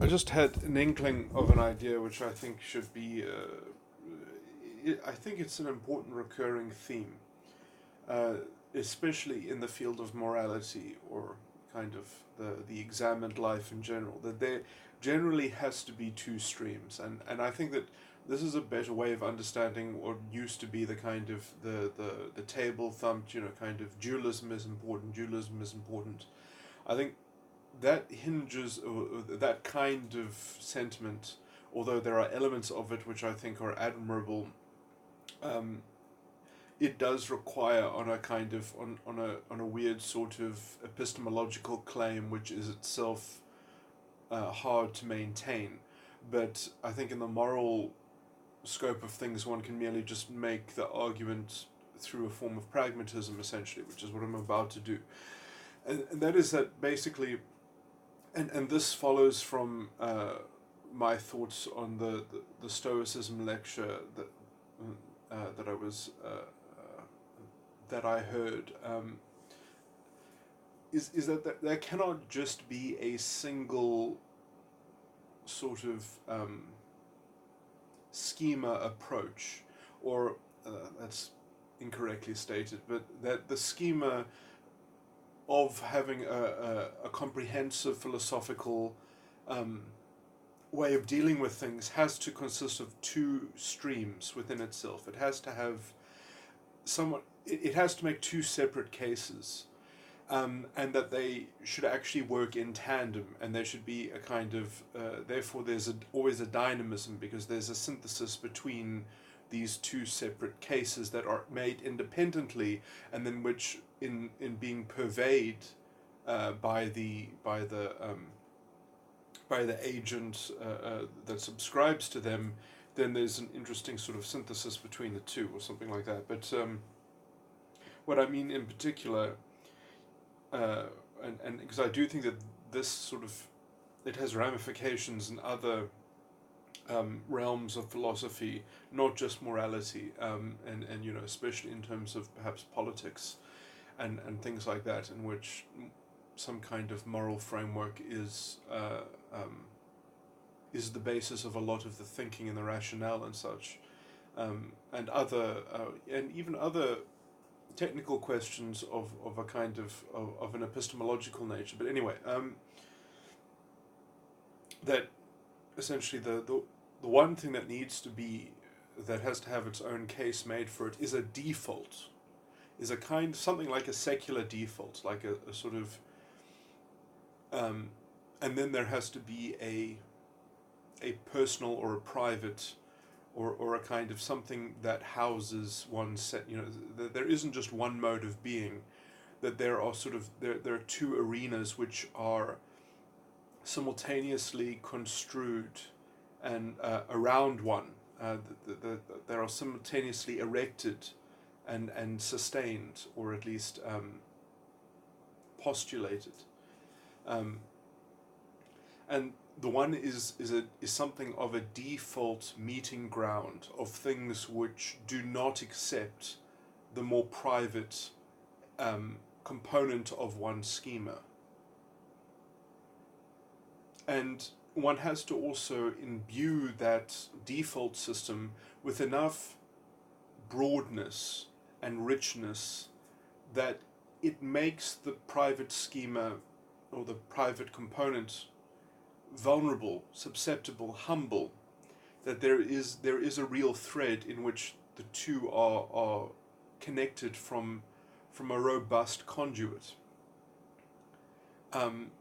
I just had an inkling of an idea which I think should be. I think it's an important recurring theme, uh, especially in the field of morality or kind of the examined life in general. That there generally has to be two streams, and I think that this is a better way of understanding what used to be the kind of the table thumped, kind of dualism is important. Dualism is important. I think that hinges, that kind of sentiment, although there are elements of it which I think are admirable, um, it does require on a kind of on a weird sort of epistemological claim which is itself hard to maintain. But I think in the moral scope of things one can merely just make the argument through a form of pragmatism, essentially, which is what I'm about to do. And that is that basically, and this follows from my thoughts on the Stoicism lecture that I was that I heard, is that there cannot just be a single sort of schema approach, or that's incorrectly stated, but that the schema of having a comprehensive philosophical way of dealing with things has to consist of two streams within itself. It has to have somewhat. It has to make two separate cases, and that they should actually work in tandem, and there should be a kind of. Therefore, there's always a dynamism because there's a synthesis between these two separate cases that are made independently, and then which in being purveyed by the agent that subscribes to them, then there's an interesting sort of synthesis between the two, or something like that. But what I mean in particular, and because I do think that this sort of it has ramifications in other realms of philosophy, not just morality, and especially in terms of perhaps politics and things like that, in which some kind of moral framework is the basis of a lot of the thinking and the rationale and such, and even other technical questions of a kind of an epistemological nature. But anyway, that essentially the one thing that has to have its own case made for it is a default, is a kind something like a secular default, like a sort of and then there has to be a personal or a private or a kind of something that houses one set. There isn't just one mode of being, that there are sort of there are two arenas which are simultaneously construed and around one. There are simultaneously erected and sustained, or at least postulated. And the one is something of a default meeting ground of things which do not accept the more private component of one schema. And one has to also imbue that default system with enough broadness and richness that it makes the private schema or the private component vulnerable, susceptible, humble, that there is a real thread in which the two are connected from a robust conduit.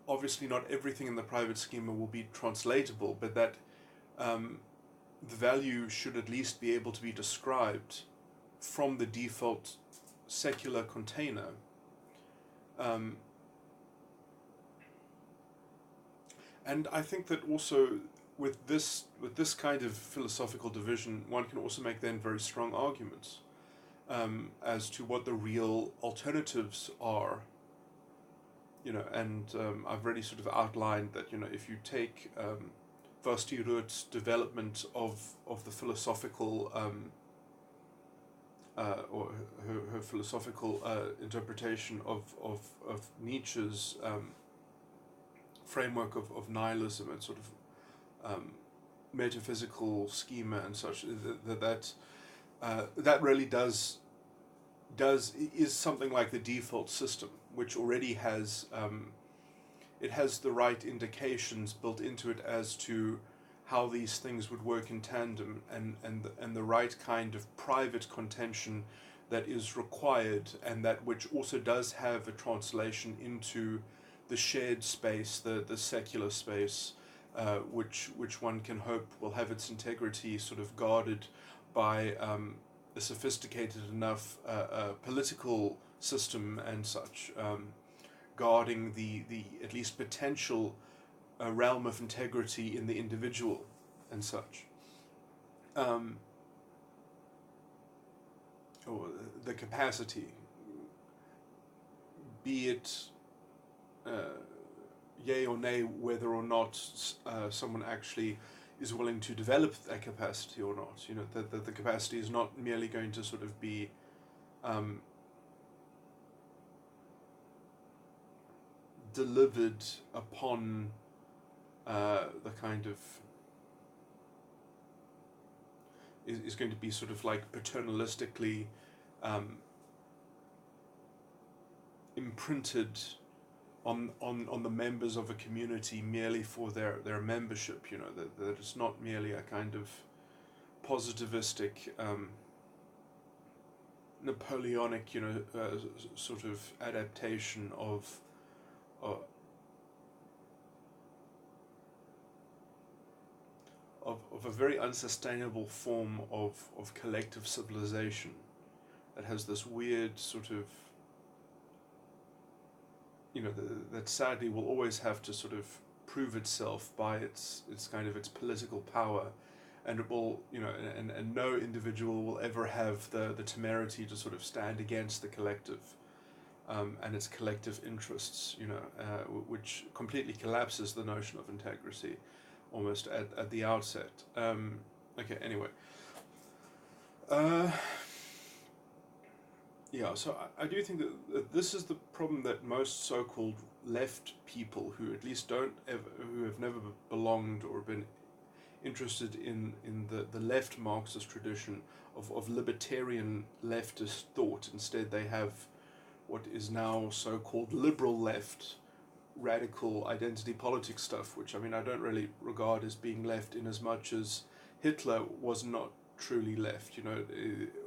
Obviously not everything in the private schema will be translatable, but that the value should at least be able to be described from the default secular container. And I think that also with this kind of philosophical division, one can also make then very strong arguments as to what the real alternatives are. And I've already sort of outlined that if you take Vasti Root's development of the philosophical or her philosophical interpretation of Nietzsche's framework of nihilism and sort of metaphysical schema and such, that really is something like the default system, which already has it has the right indications built into it as to how these things would work in tandem, and the right kind of private contention that is required, and that which also does have a translation into the shared space, the secular space, which one can hope will have its integrity sort of guarded by a sophisticated enough political system and such, guarding the at least potential realm of integrity in the individual and such. Or the capacity, be it yay or nay whether or not someone actually is willing to develop that capacity or not. You know, that the capacity is not merely going to sort of be delivered upon the kind of is going to be sort of like paternalistically imprinted on the members of a community merely for their membership. You know, that it's not merely a kind of positivistic Napoleonic, you know, sort of adaptation of a very unsustainable form of collective civilization that has this weird sort of, you know, that sadly will always have to sort of prove itself by its political power, and it will, you know, and no individual will ever have the temerity to sort of stand against the collective and its collective interests, you know, which completely collapses the notion of integrity almost at the outset. Okay, anyway. Yeah, so I do think that this is the problem that most so-called left people who at least who have never belonged or been interested in the left Marxist tradition of libertarian leftist thought. Instead, they have what is now so-called liberal left, radical identity politics stuff, which, I mean, I don't really regard as being left, in as much as Hitler was not truly left, you know,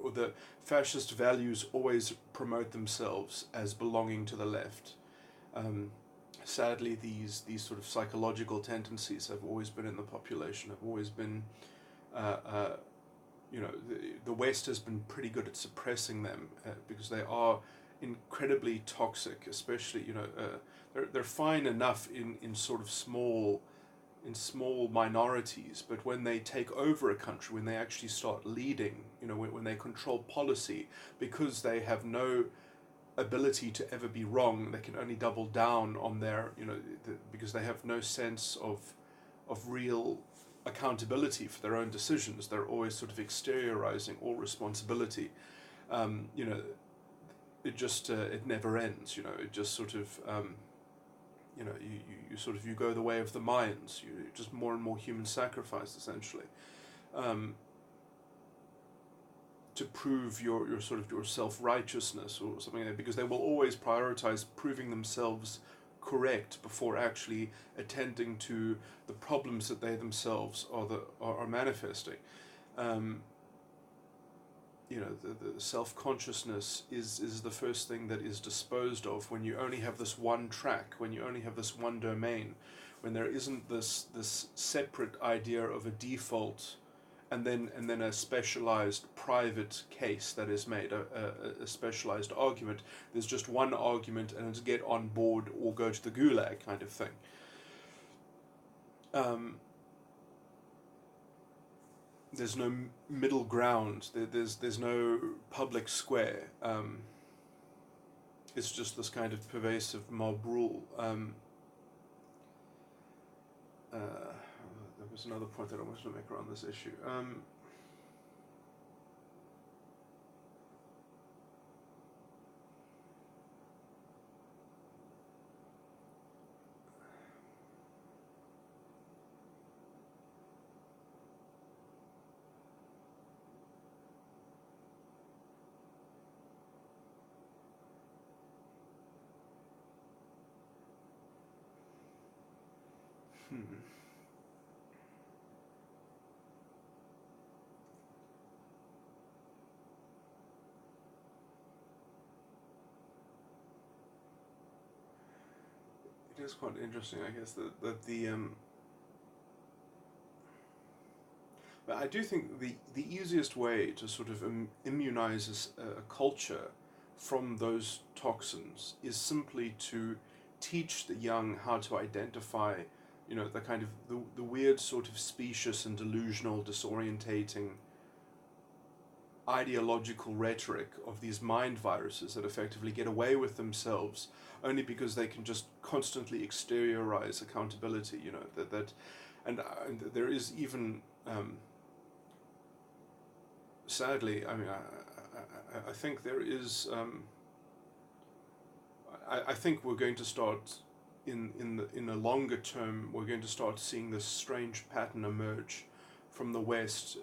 or the fascist values always promote themselves as belonging to the left. Sadly, these sort of psychological tendencies have always been in the population, have always been, you know, the West has been pretty good at suppressing them because they are incredibly toxic, especially, you know, they're fine enough in sort of small minorities, but when they take over a country, when they actually start leading, you know, when they control policy, because they have no ability to ever be wrong, they can only double down on their, you know, because they have no sense of real accountability for their own decisions. They're always sort of exteriorizing all responsibility. You know, it just it never ends. You know, it just sort of you know, you go the way of the Mayans. You just more and more human sacrifice, essentially, to prove your sort of your self-righteousness or something like that, because they will always prioritize proving themselves correct before actually attending to the problems that they themselves are manifesting. You know, the self-consciousness is the first thing that is disposed of when you only have this one track, when you only have this one domain, when there isn't this separate idea of a default and then a specialized private case that is made, a specialized argument. There's just one argument, and it's get on board or go to the gulag kind of thing. There's no middle ground. There's no public square. It's just this kind of pervasive mob rule. There was another point that I wanted to make around this issue. Hmm. It is quite interesting, I guess, that the but I do think the easiest way to sort of immunize a culture from those toxins is simply to teach the young how to identify, the kind of the weird sort of specious and delusional, disorientating ideological rhetoric of these mind viruses that effectively get away with themselves only because they can just constantly exteriorize accountability. And there is even. Sadly, I mean, I think there is. I think we're going to start in a longer term. We're going to start seeing this strange pattern emerge from the West,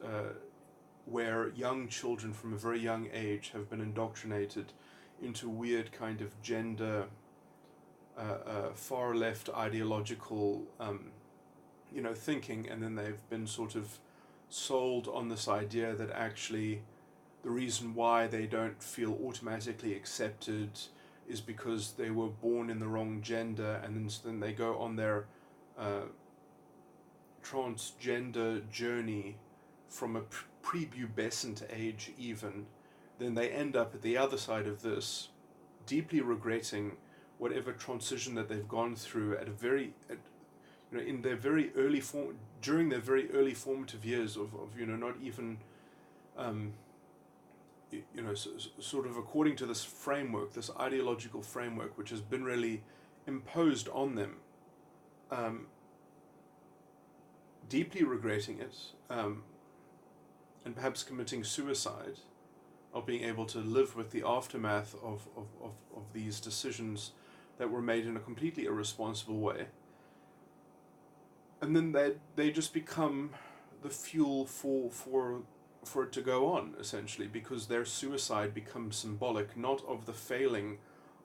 where young children from a very young age have been indoctrinated into weird kind of gender, far left ideological, thinking, and then they've been sort of sold on this idea that actually the reason why they don't feel automatically accepted is because they were born in the wrong gender, and then they go on their transgender journey from a prepubescent age even, then they end up at the other side of this, deeply regretting whatever transition that they've gone through in their very early during their very early formative years of not even sort of according to this framework, this ideological framework which has been really imposed on them, deeply regretting it, and perhaps committing suicide, of being able to live with the aftermath of these decisions that were made in a completely irresponsible way. And then they just become the fuel for it to go on, essentially, because their suicide becomes symbolic not of the failing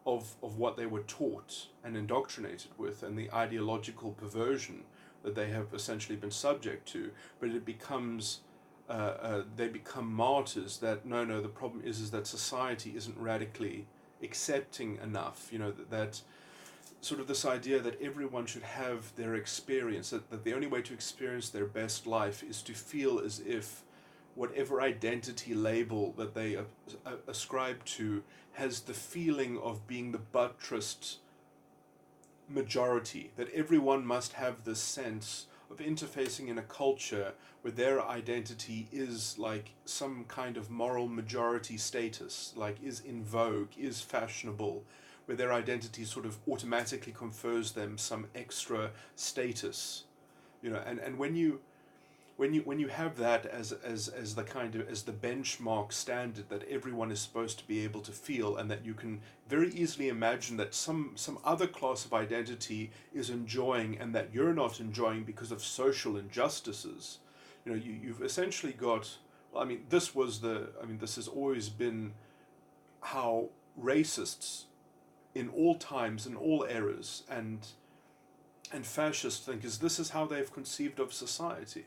of what they were taught and indoctrinated with, and the ideological perversion that they have essentially been subject to, but it becomes they become martyrs. That no, the problem is that society isn't radically accepting enough. That sort of this idea that everyone should have their experience, that the only way to experience their best life is to feel as if whatever identity label that they ascribe to has the feeling of being the buttressed majority, that everyone must have this sense of interfacing in a culture where their identity is like some kind of moral majority status, like is in vogue, is fashionable, where their identity sort of automatically confers them some extra status, and when you have that as the kind of as the benchmark standard that everyone is supposed to be able to feel, and that you can very easily imagine that some other class of identity is enjoying and that you're not enjoying because of social injustices, you've essentially got, well, this has always been how racists in all times, in all eras, and fascist thinkers, this is how they've conceived of society,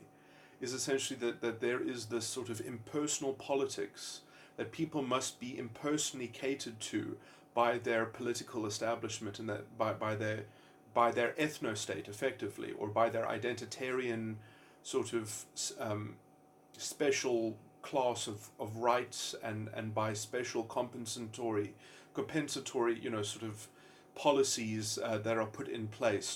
is essentially that there is this sort of impersonal politics, that people must be impersonally catered to by their political establishment, and that by their ethno-state, effectively, or by their identitarian sort of special class of rights, and by special compensatory sort of policies that are put in place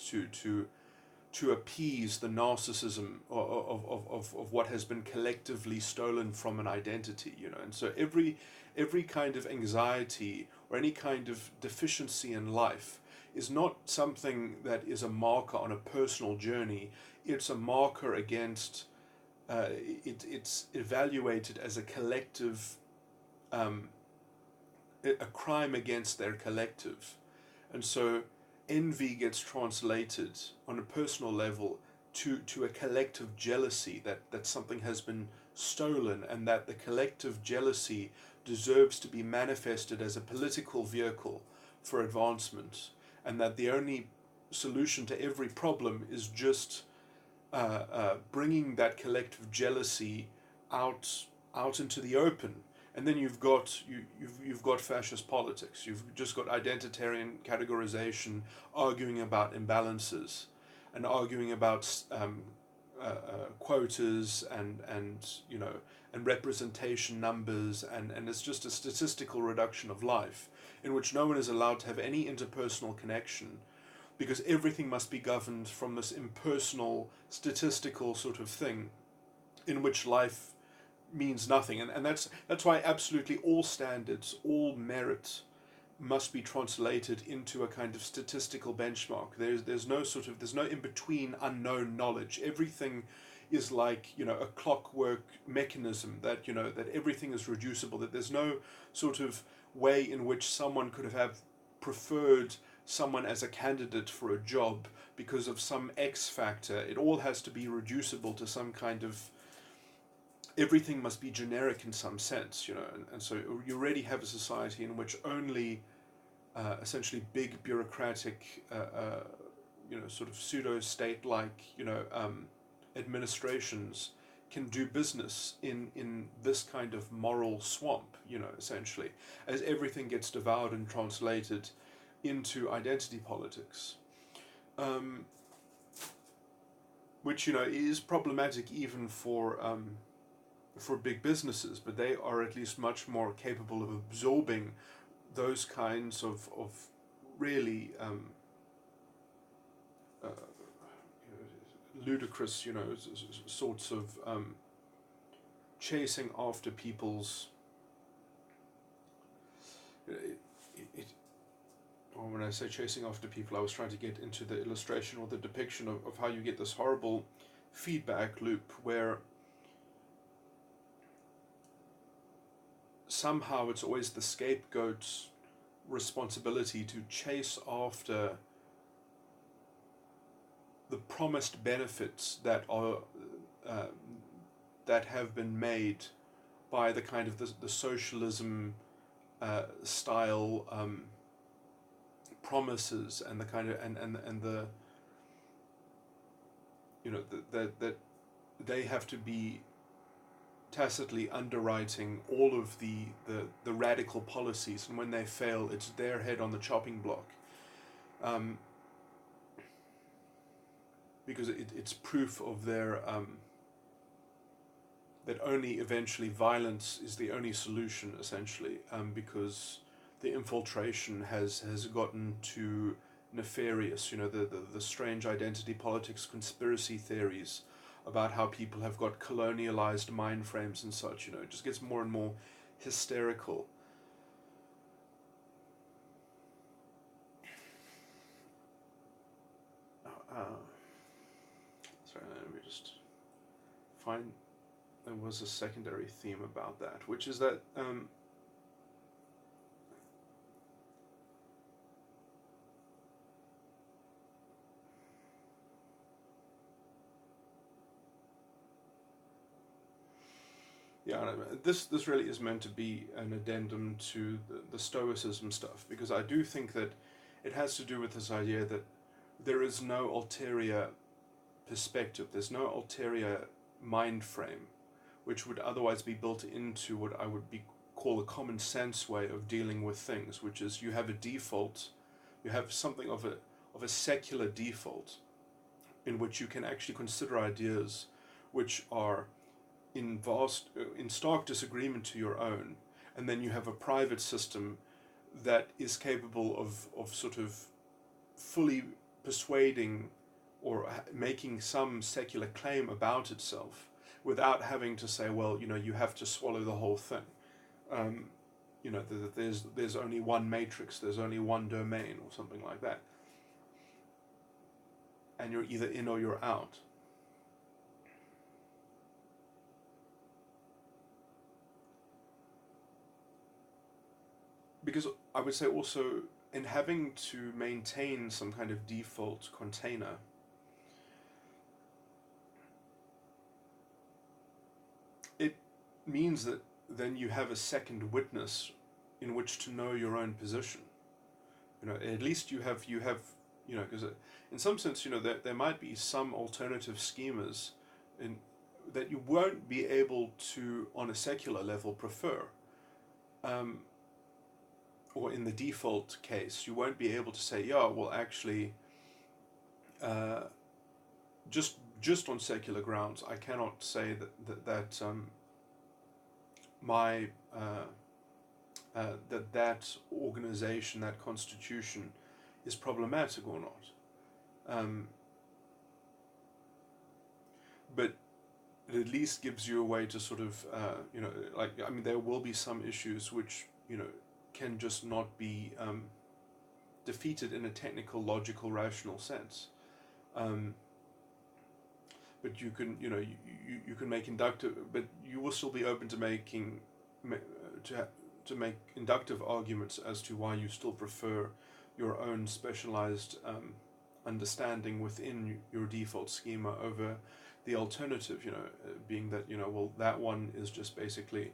to appease the narcissism of what has been collectively stolen from an identity, and so every kind of anxiety or any kind of deficiency in life is not something that is a marker on a personal journey. It's a marker against it's evaluated as a collective, a crime against their collective. And so envy gets translated on a personal level to a collective jealousy that something has been stolen, and that the collective jealousy deserves to be manifested as a political vehicle for advancement, and that the only solution to every problem is just bringing that collective jealousy out into the open, and then you've got fascist politics. You've just got identitarian categorization, arguing about imbalances, and arguing about quotas and representation numbers, and it's just a statistical reduction of life in which no one is allowed to have any interpersonal connection, because everything must be governed from this impersonal, statistical sort of thing, in which life means nothing. And that's why absolutely all standards, all merit, must be translated into a kind of statistical benchmark. There's no in between unknown knowledge. Everything is like a clockwork mechanism that that everything is reducible. That there's no sort of way in which someone could have preferred someone as a candidate for a job because of some X factor. It all has to be reducible to some kind of, everything must be generic in some sense, and so you already have a society in which only essentially big bureaucratic sort of pseudo state like administrations can do business in this kind of moral swamp, essentially, as everything gets devoured and translated into identity politics, which is problematic even for big businesses, but they are at least much more capable of absorbing those kinds of really ludicrous sorts of chasing after people's or when I say chasing after people, I was trying to get into the illustration or the depiction of how you get this horrible feedback loop where somehow it's always the scapegoat's responsibility to chase after the promised benefits that are that have been made by the kind of the socialism style promises, and the kind of and the that they have to be tacitly underwriting all of the radical policies, and when they fail, it's their head on the chopping block, because it's proof of their that only eventually violence is the only solution, essentially, because the infiltration has gotten too nefarious. The strange identity politics conspiracy theories about how people have got colonialized mind frames and such, it just gets more and more hysterical. Sorry, let me just find, there was a secondary theme about that, which is that this really is meant to be an addendum to the stoicism stuff, because I do think that it has to do with this idea that there is no ulterior perspective, there's no ulterior mind frame, which would otherwise be built into what I would call a common sense way of dealing with things, which is you have a default, you have something of a secular default, in which you can actually consider ideas which are in stark disagreement to your own, and then you have a private system that is capable of sort of fully persuading or making some secular claim about itself without having to say, well, you have to swallow the whole thing. There's only one matrix, there's only one domain, or something like that, and you're either in or you're out. Because I would say also, in having to maintain some kind of default container, it means that then you have a second witness in which to know your own position. At least you have Because in some sense, there might be some alternative schemas in that you won't be able to, on a secular level, prefer. Or in the default case, you won't be able to say, yeah, well, actually, just on secular grounds, I cannot say that my that organization, that constitution, is problematic or not. But it at least gives you a way to sort of, there will be some issues which, can just not be defeated in a technical, logical, rational sense. But you can, you can make inductive, but you will still be open to making, to make inductive arguments as to why you still prefer your own specialized understanding within your default schema over the alternative, being that, well, that one is just basically,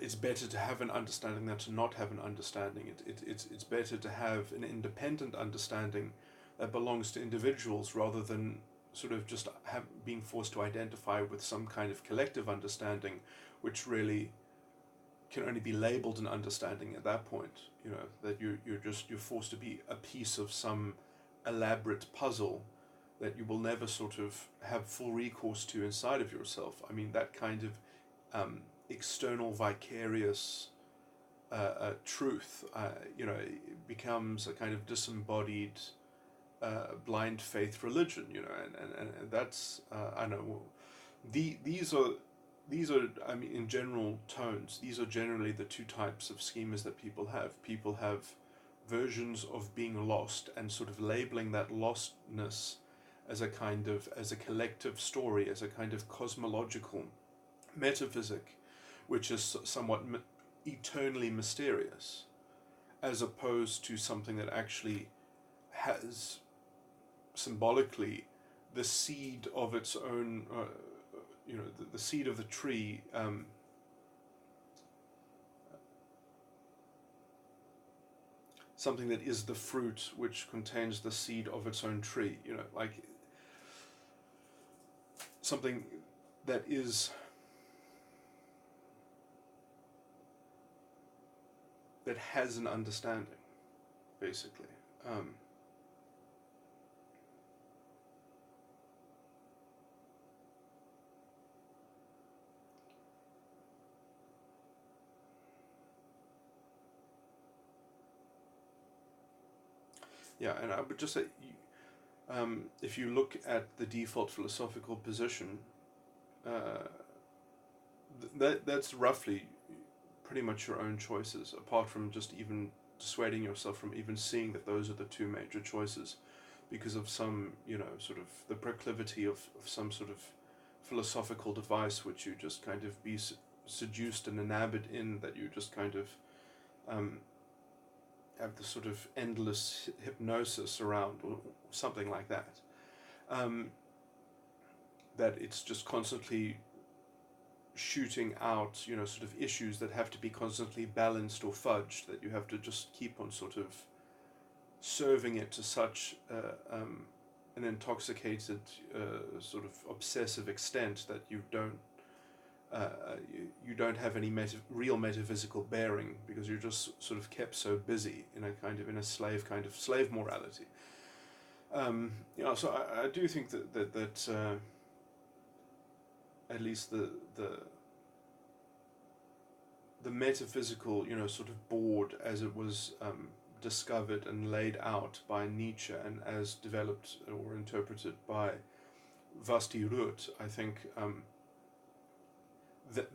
it's better to have an understanding than to not have an understanding. It's better to have an independent understanding that belongs to individuals rather than sort of just being forced to identify with some kind of collective understanding, which really can only be labeled an understanding at that point. That you're forced to be a piece of some elaborate puzzle that you will never sort of have full recourse to inside of yourself. I mean, that kind of external vicarious truth, becomes a kind of disembodied blind faith religion, and that's I know these are I mean, in general tones, these are generally the two types of schemas that people have. People have versions of being lost and sort of labeling that lostness as a collective story, as a kind of cosmological metaphysic, which is somewhat eternally mysterious, as opposed to something that actually has symbolically the seed of its own, the seed of the tree, something that is the fruit which contains the seed of its own tree, like something that is that has an understanding, basically. Yeah, and I would just say, if you look at the default philosophical position, that's roughly pretty much your own choices, apart from just even dissuading yourself from even seeing that those are the two major choices, because of some, sort of the proclivity of some sort of philosophical device which you just kind of be seduced and enamored in, that you just kind of have this sort of endless hypnosis around, or something like that. That it's just constantly shooting out, sort of issues that have to be constantly balanced or fudged, that you have to just keep on sort of serving it to such an intoxicated, sort of obsessive extent that you don't have any real metaphysical bearing, because you're just sort of kept so busy in a slave morality. So I do think that at least the metaphysical, sort of board as it was discovered and laid out by Nietzsche, and as developed or interpreted by Vasti Ruth, I think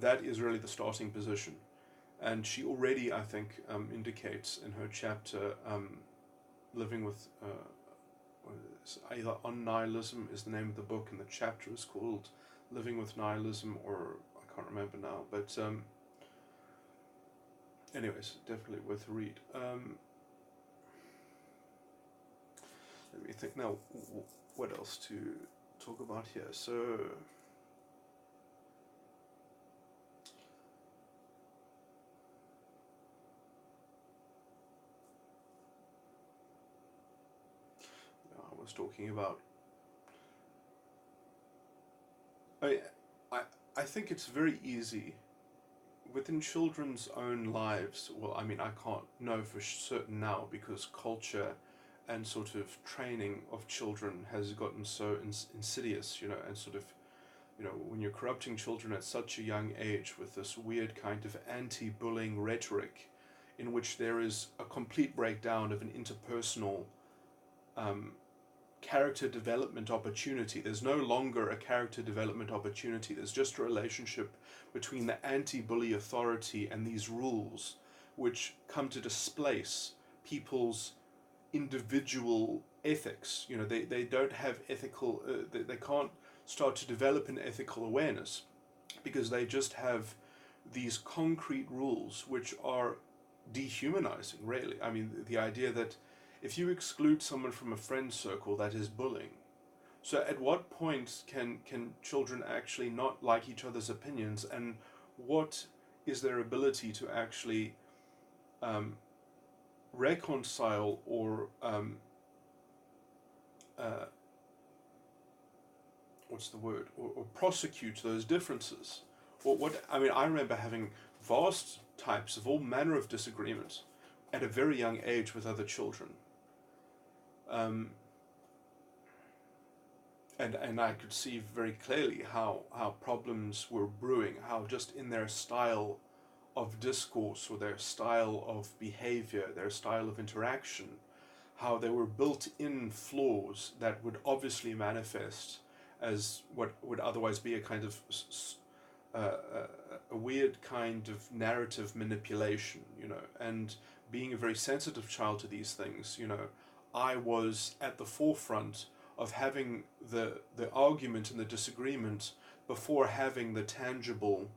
that is really the starting position. And she already, I think, indicates in her chapter, Living with, either On Nihilism is the name of the book, and the chapter is called Living with Nihilism, or I can't remember now, but anyways, definitely worth a read. Let me think now, what else to talk about here. So, was talking about. I, I, I think it's very easy within children's own lives. Well, I mean, I can't know for certain now because culture and sort of training of children has gotten so insidious, and sort of, when you're corrupting children at such a young age with this weird kind of anti-bullying rhetoric in which there is a complete breakdown of an interpersonal character development opportunity. There's no longer a character development opportunity. There's just a relationship between the anti-bully authority and these rules, which come to displace people's individual ethics. They don't have ethical, they can't start to develop an ethical awareness because they just have these concrete rules which are dehumanizing, really. I mean, the idea that if you exclude someone from a friend circle, that is bullying. So at what point can children actually not like each other's opinions, and what is their ability to actually reconcile or or prosecute those differences? I remember having vast types of all manner of disagreements at a very young age with other children. And I could see very clearly how problems were brewing, how just in their style of discourse or their style of behavior, their style of interaction, how there were built-in flaws that would obviously manifest as what would otherwise be a kind of a weird kind of narrative manipulation, and being a very sensitive child to these things, I was at the forefront of having the argument and the disagreement before having the tangible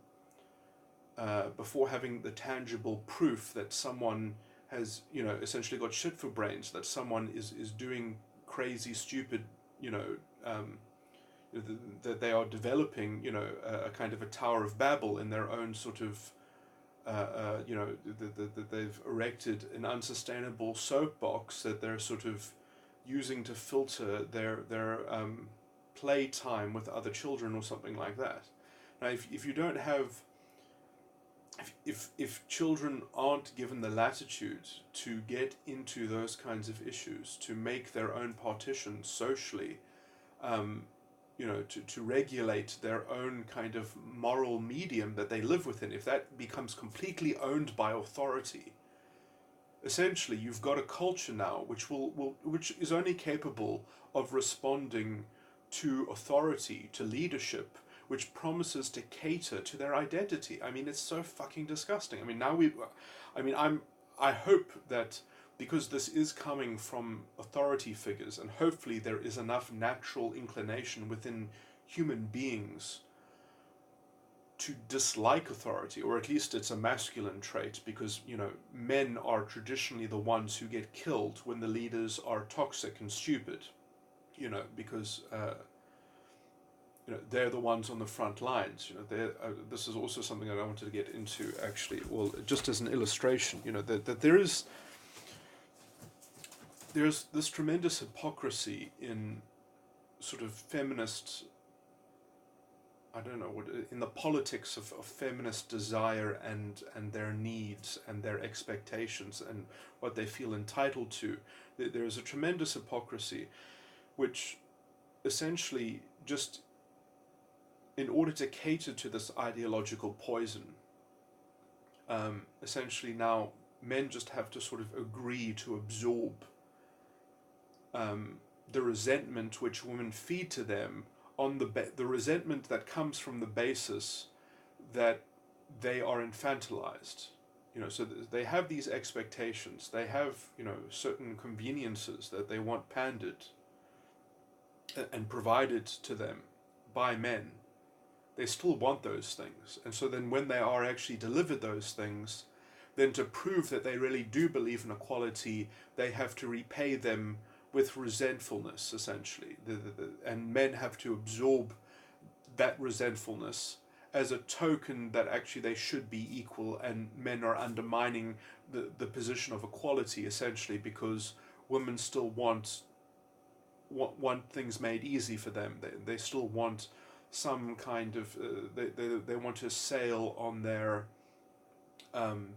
proof that someone has, essentially got shit for brains, that someone is doing crazy, stupid, that they are developing, a kind of a Tower of Babel in their own sort of, that they've erected an unsustainable soapbox that they're sort of using to filter their play time with other children or something like that. Now, if you don't have, if children aren't given the latitude to get into those kinds of issues, to make their own partitions socially, to regulate their own kind of moral medium that they live within, if that becomes completely owned by authority, essentially you've got a culture now which is only capable of responding to authority, to leadership, which promises to cater to their identity. I mean, it's so fucking disgusting. I mean, I hope that because this is coming from authority figures, and hopefully there is enough natural inclination within human beings to dislike authority, or at least it's a masculine trait, because, men are traditionally the ones who get killed when the leaders are toxic and stupid, because they're the ones on the front lines. This is also something that I wanted to get into, actually, well, just as an illustration, that there's this tremendous hypocrisy in sort of feminist, in the politics of feminist desire and their needs and their expectations and what they feel entitled to. There is a tremendous hypocrisy which essentially just, in order to cater to this ideological poison, essentially now men just have to sort of agree to absorb the resentment which women feed to them, on the resentment that comes from the basis that they are infantilized. So they have these expectations, they have, certain conveniences that they want pandered and provided to them by men. They still want those things. And so then when they are actually delivered those things, then to prove that they really do believe in equality, they have to repay them with resentfulness, essentially. And men have to absorb that resentfulness as a token that actually they should be equal, and men are undermining the position of equality, essentially, because women still want want things made easy for them. They still want some kind of they want to sail on their um,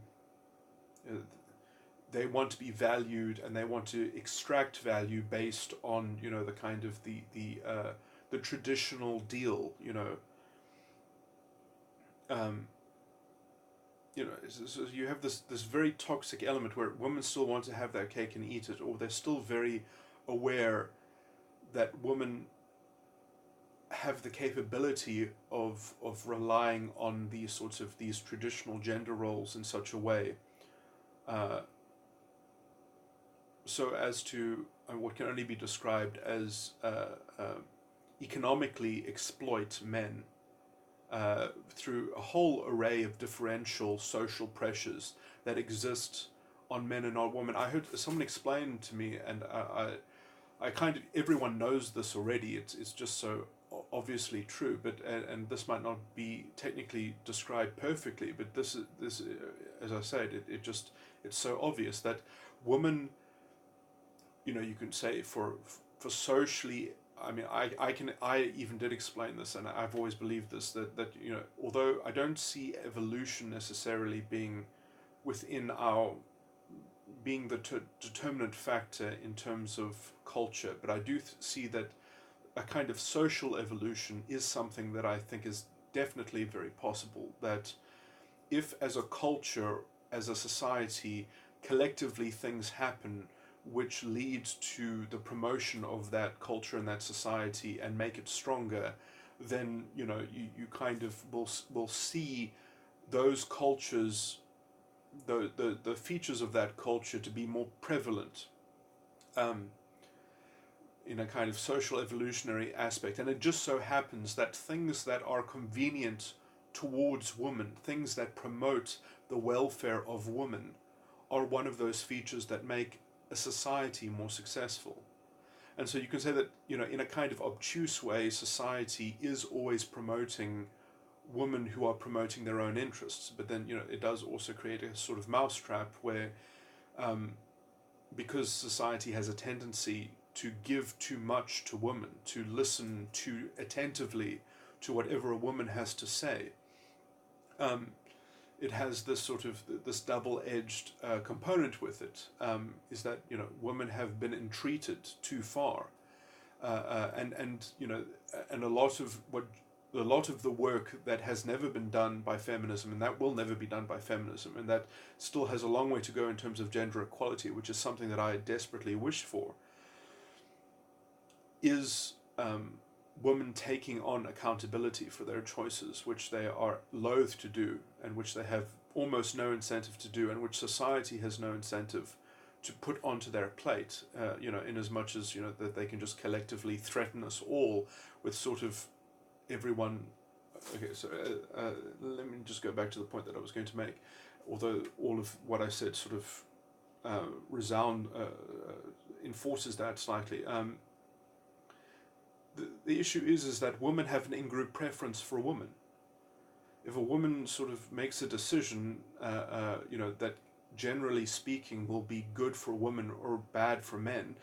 they want to be valued, and they want to extract value based on, you know, the kind of the traditional deal, you know. You know, so you have this very toxic element where women still want to have their cake and eat it, or they're still very aware that women have the capability of relying on these traditional gender roles in such a way, so as to what can only be described as economically exploit men through a whole array of differential social pressures that exist on men and on women. I heard someone explain to me, and I kind of, everyone knows this already. It's just so obviously true, but and this might not be technically described perfectly, but this as I said, it's so obvious that women, you know, you can say for socially, I mean, I even did explain this, and I've always believed this, that you know, although I don't see evolution necessarily being the determinant factor in terms of culture, but I do see that a kind of social evolution is something that I think is definitely very possible. That if as a culture, as a society, collectively things happen which leads to the promotion of that culture and that society and make it stronger, then, you know, you kind of will see those cultures, the features of that culture to be more prevalent in a kind of social evolutionary aspect. And it just so happens that things that are convenient towards women, things that promote the welfare of women, are one of those features that make a society more successful. And so you can say that, you know, in a kind of obtuse way, society is always promoting women who are promoting their own interests. But then, you know, it does also create a sort of mousetrap where, because society has a tendency to give too much to women, to listen too attentively to whatever a woman has to say, it has this sort of this double-edged component with it, is that, you know, women have been entreated too far, and you know, and a lot of the work that has never been done by feminism, and that will never be done by feminism, and that still has a long way to go in terms of gender equality, which is something that I desperately wish for, is women taking on accountability for their choices, which they are loath to do, and which they have almost no incentive to do, and which society has no incentive to put onto their plate, you know, in as much as, you know, that they can just collectively threaten us all with sort of everyone. Okay, so let me just go back to the point that I was going to make, although all of what I said sort of enforces that slightly. The issue is that women have an in-group preference for a woman. If a woman sort of makes a decision, you know, that generally speaking will be good for a woman or bad for men,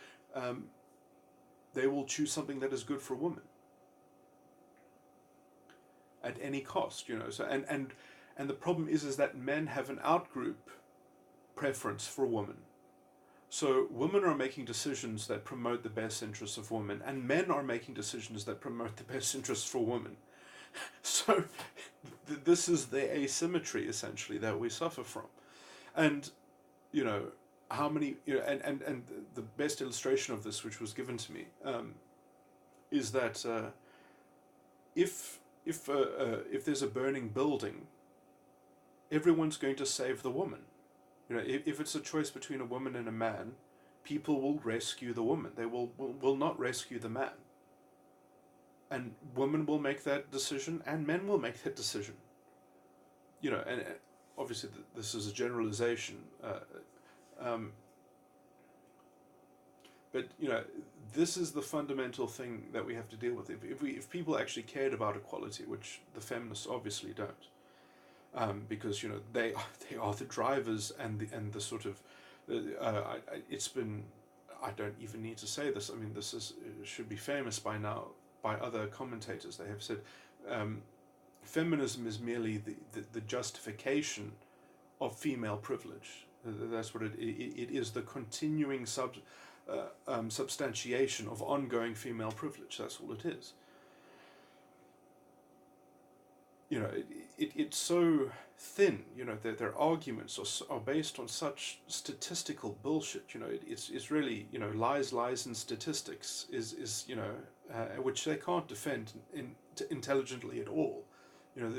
they will choose something that is good for a woman at any cost, you know. So and the problem is that men have an out-group preference for a woman. So women are making decisions that promote the best interests of women, and men are making decisions that promote the best interests for women. So this is the asymmetry, essentially, that we suffer from. And, you know, how many, you know, and the best illustration of this, which was given to me, is that if there's a burning building, everyone's going to save the woman. You know, if it's a choice between a woman and a man, people will rescue the woman. They will not rescue the man. And women will make that decision, and men will make that decision. You know, and obviously this is a generalization. But, you know, this is the fundamental thing that we have to deal with. If people actually cared about equality, which the feminists obviously don't, because, you know, they are the drivers and the sort of it's been I don't even need to say this. I mean, this is should be famous by now by other commentators. They have said feminism is merely the justification of female privilege. That's what it is, the continuing substantiation of ongoing female privilege. That's all it is. You know, it's so thin. You know, their arguments are based on such statistical bullshit. You know, it's really, you know, lies and statistics is you know, which they can't defend intelligently at all. You know,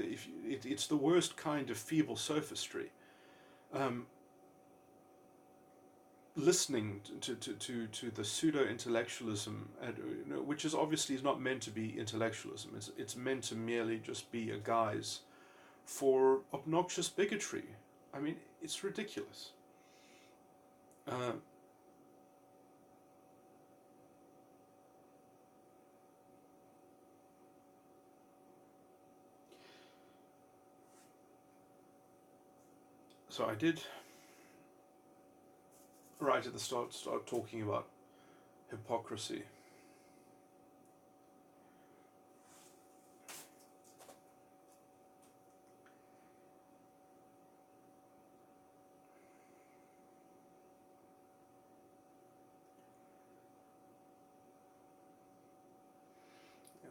it's the worst kind of feeble sophistry. Listening to the pseudo-intellectualism, you know, which is obviously not meant to be intellectualism. It's meant to merely just be a guise for obnoxious bigotry. I mean, it's ridiculous. So I did, right at the start talking about hypocrisy.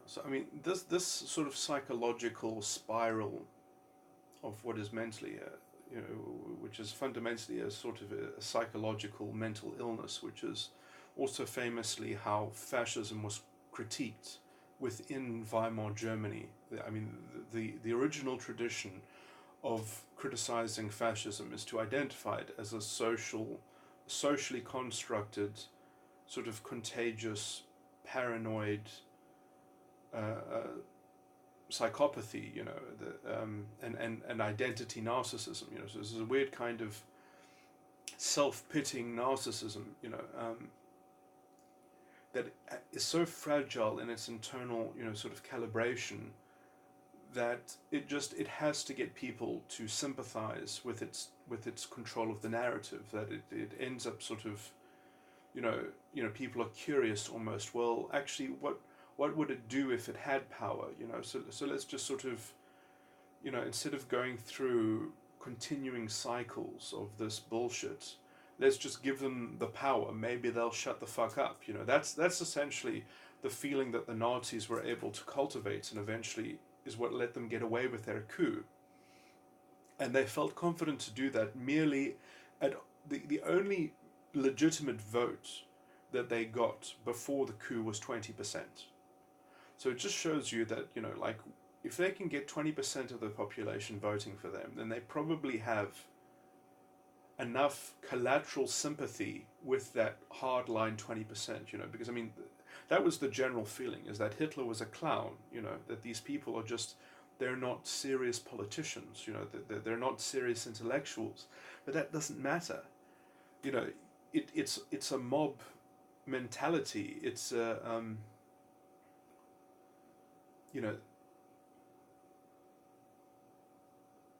So I mean, this sort of psychological spiral of what is mentally, you know, which is fundamentally a sort of a psychological mental illness, which is also famously how fascism was critiqued within Weimar Germany. I mean, the original tradition of criticizing fascism is to identify it as a socially constructed, sort of contagious, paranoid psychopathy, you know, and identity narcissism, you know. So this is a weird kind of self-pitying narcissism, you know, that is so fragile in its internal, you know, sort of calibration that it has to get people to sympathize with its control of the narrative. That it ends up sort of, you know, people are curious almost. Well, actually, what would it do if it had power? You know, so let's just sort of, you know, instead of going through continuing cycles of this bullshit, let's just give them the power. Maybe they'll shut the fuck up. You know, that's essentially the feeling that the Nazis were able to cultivate, and eventually is what let them get away with their coup. And they felt confident to do that merely at the only legitimate vote that they got before the coup was 20%. So it just shows you that, you know, like, if they can get 20% of the population voting for them, then they probably have enough collateral sympathy with that hardline 20%, you know, because I mean, that was the general feeling, is that Hitler was a clown, you know, that these people are just, they're not serious politicians, you know, they're not serious intellectuals, but that doesn't matter. You know, it's a mob mentality, it's a, you know,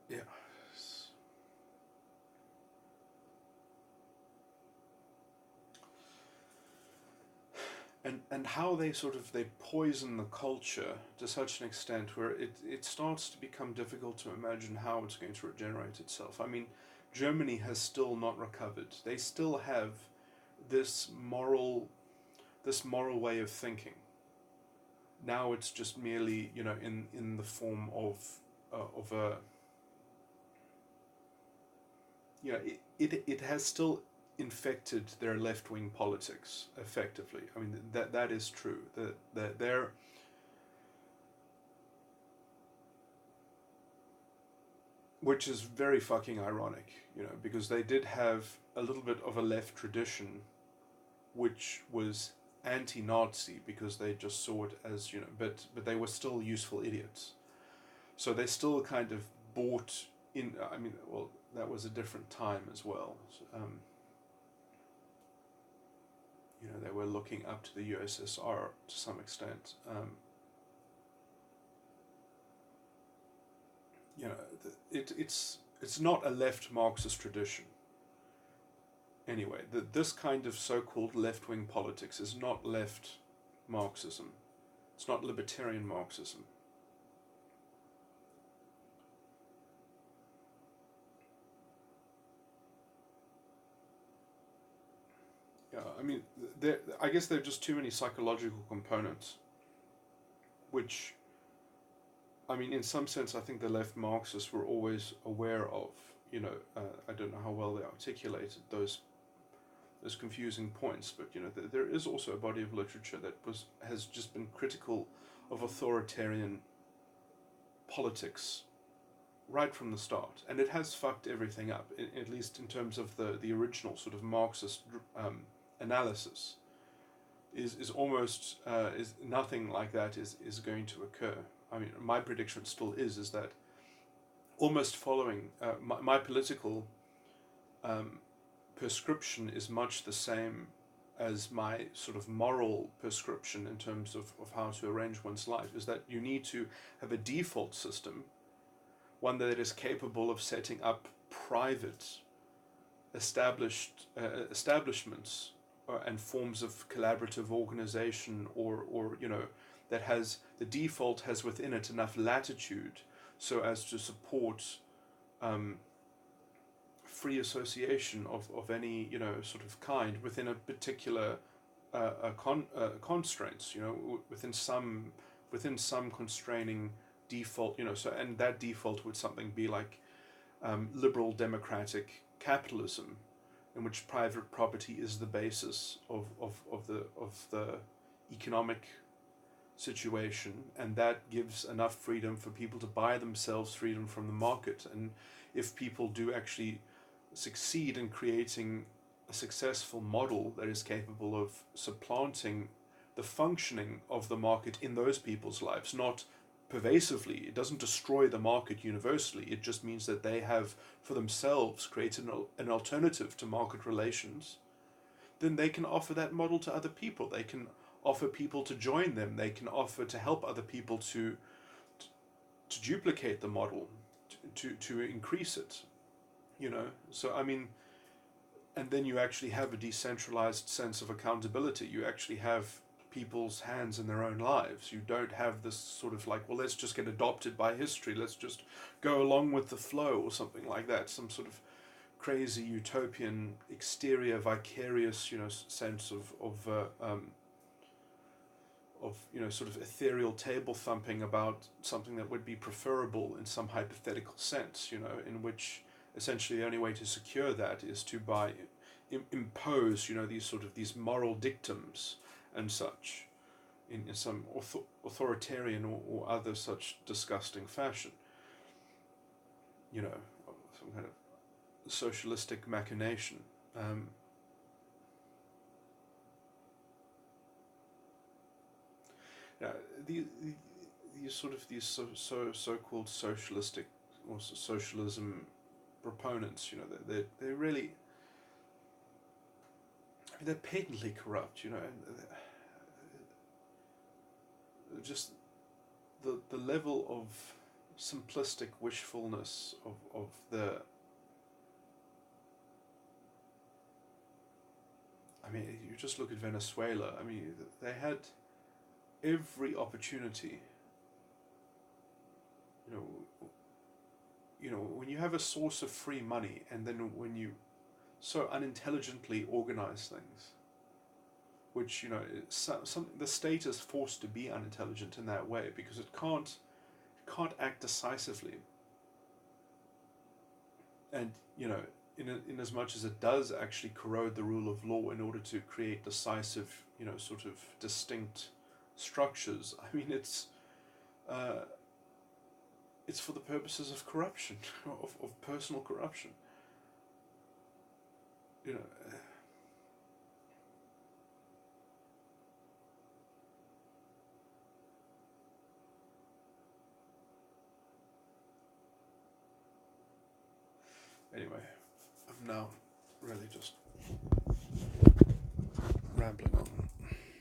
yeah. And how they poison the culture to such an extent where it starts to become difficult to imagine how it's going to regenerate itself. I mean, Germany has still not recovered. They still have this moral way of thinking. Now it's just merely, you know, in the form of a, you know, it has still infected their left-wing politics effectively. I mean, that is true. That they're, which is very fucking ironic, you know, because they did have a little bit of a left tradition, which was anti-Nazi, because they just saw it as, you know, but they were still useful idiots. So they still kind of bought in. I mean, well, that was a different time as well. You know, they were looking up to the USSR to some extent. You know, it's not a left Marxist tradition. anyway, this kind of so-called left-wing politics is not left Marxism. It's not libertarian Marxism. Yeah, I mean, I guess there are just too many psychological components, which, I mean, in some sense, I think the left Marxists were always aware of. You know, I don't know how well they articulated those confusing points, but you know, there is also a body of literature that has just been critical of authoritarian politics right from the start, and it has fucked everything up, at least in terms of the original sort of Marxist analysis. Is almost is nothing like that is going to occur. I mean, my prediction still is that almost following my political prescription is much the same as my sort of moral prescription in terms of how to arrange one's life, is that you need to have a default system, one that is capable of setting up private establishments and forms of collaborative organization, or you know, that has the default has within it enough latitude so as to support free association of any, you know, sort of kind within a particular constraints, you know, within some constraining default, you know. So, and that default would something be like liberal democratic capitalism, in which private property is the basis of the economic situation, and that gives enough freedom for people to buy themselves freedom from the market. And if people do actually succeed in creating a successful model that is capable of supplanting the functioning of the market in those people's lives, not pervasively, it doesn't destroy the market universally, it just means that they have for themselves created an alternative to market relations, then they can offer that model to other people. They can offer people to join them. They can offer to help other people to duplicate the model, to increase it, you know. So I mean, and then you actually have a decentralized sense of accountability. You actually have people's hands in their own lives. You don't have this sort of like, well, let's just get adopted by history, let's just go along with the flow or something like that, some sort of crazy utopian exterior vicarious, you know, sense of you know, sort of ethereal table thumping about something that would be preferable in some hypothetical sense, you know, in which essentially the only way to secure that is to impose, you know, these moral dictums and such in some authoritarian or other such disgusting fashion, you know, some kind of socialistic machination. These so-called socialistic or socialism proponents, you know, they're really, I mean, they're patently corrupt, you know, and just the level of simplistic wishfulness of the, I mean, you just look at Venezuela. I mean, they had every opportunity, you know, when you have a source of free money, and then when you so unintelligently organize things, which, you know, the state is forced to be unintelligent in that way because it can't act decisively, and, you know, in as much as it does actually corrode the rule of law in order to create decisive, you know, sort of distinct structures. I mean, it's for the purposes of corruption, of personal corruption, you know. Anyway, I'm now really just rambling on.